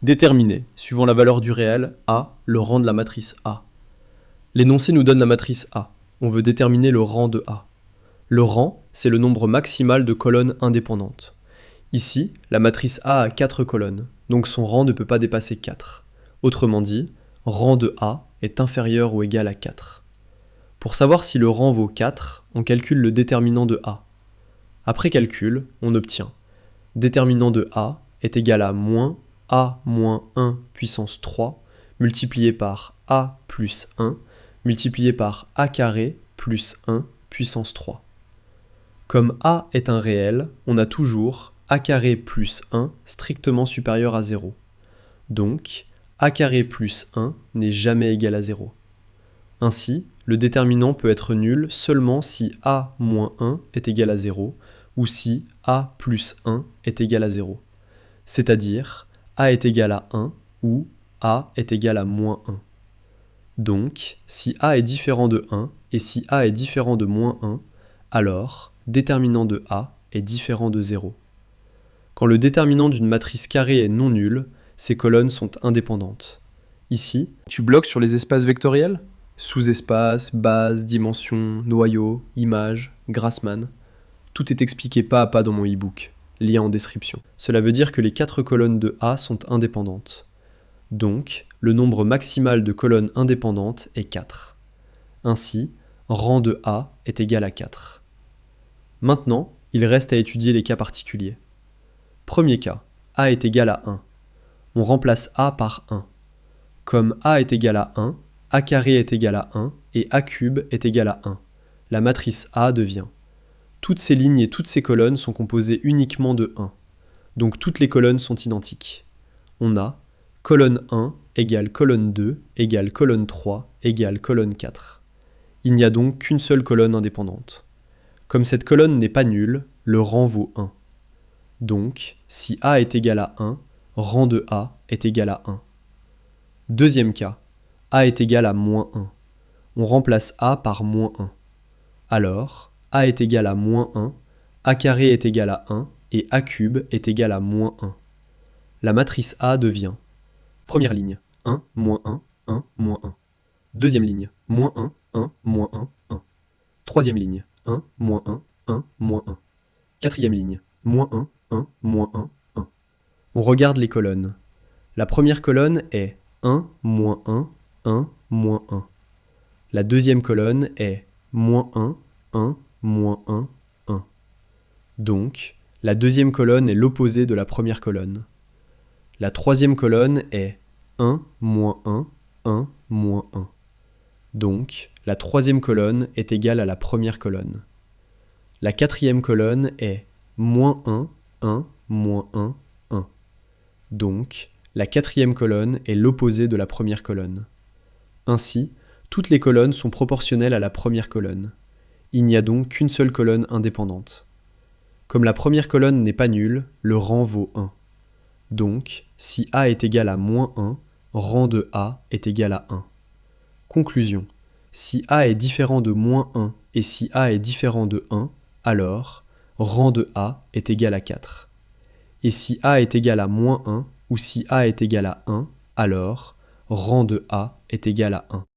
Déterminer, suivant la valeur du réel, A, le rang de la matrice A. L'énoncé nous donne la matrice A. On veut déterminer le rang de A. Le rang, c'est le nombre maximal de colonnes indépendantes. Ici, la matrice A a 4 colonnes, donc son rang ne peut pas dépasser 4. Autrement dit, rang de A est inférieur ou égal à 4. Pour savoir si le rang vaut 4, on calcule le déterminant de A. Après calcul, on obtient déterminant de A est égal à moins A moins 1 puissance 3 multiplié par A plus 1 multiplié par A carré plus 1 puissance 3. Comme A est un réel, on a toujours A carré plus 1 strictement supérieur à 0. Donc, A carré plus 1 n'est jamais égal à 0. Ainsi, le déterminant peut être nul seulement si A moins 1 est égal à 0 ou si A plus 1 est égal à 0. C'est-à-dire, A est égal à 1 ou A est égal à moins 1. Donc, si A est différent de 1 et si A est différent de moins 1, alors déterminant de A est différent de 0. Quand le déterminant d'une matrice carrée est non nul, ses colonnes sont indépendantes. Ici, tu bloques sur les espaces vectoriels ? Sous-espace, base, dimension, noyau, image, Grassmann. Tout est expliqué pas à pas dans mon e-book, lien en description. Cela veut dire que les 4 colonnes de A sont indépendantes. Donc, le nombre maximal de colonnes indépendantes est 4. Ainsi, rang de A est égal à 4. Maintenant, il reste à étudier les cas particuliers. Premier cas, A est égal à 1. On remplace A par 1. Comme A est égal à 1, A carré est égal à 1 et A cube est égal à 1. La matrice A devient. Toutes ces lignes et toutes ces colonnes sont composées uniquement de 1. Donc toutes les colonnes sont identiques. On a colonne 1 égale colonne 2 égale colonne 3 égale colonne 4. Il n'y a donc qu'une seule colonne indépendante. Comme cette colonne n'est pas nulle, le rang vaut 1. Donc, si A est égal à 1, rang de A est égal à 1. Deuxième cas, A est égal à moins 1. On remplace A par moins 1. Alors, A est égal à moins 1, A carré est égal à 1 et A cube est égal à moins 1. La matrice A devient première ligne, 1, moins 1, 1, moins 1. Deuxième ligne, moins 1, 1, moins 1, 1. Troisième ligne, 1, moins 1, 1, moins 1. Quatrième ligne, moins 1, 1, moins 1, 1. On regarde les colonnes. La première colonne est 1, moins 1, 1, moins 1. La deuxième colonne est moins 1, 1, moins 1, 1. Donc, la deuxième colonne est l'opposé de la première colonne. La troisième colonne est 1, moins 1, 1, moins 1. Donc, la troisième colonne est égale à la première colonne. La quatrième colonne est moins 1, 1, moins 1, 1. Donc, la quatrième colonne est l'opposé de la première colonne. Ainsi, toutes les colonnes sont proportionnelles à la première colonne. Il n'y a donc qu'une seule colonne indépendante. Comme la première colonne n'est pas nulle, le rang vaut 1. Donc, si A est égal à moins 1, rang de A est égal à 1. Conclusion. Si A est différent de moins 1 et si A est différent de 1, alors rang de A est égal à 4. Et si A est égal à moins 1 ou si A est égal à 1, alors rang de A est égal à 1.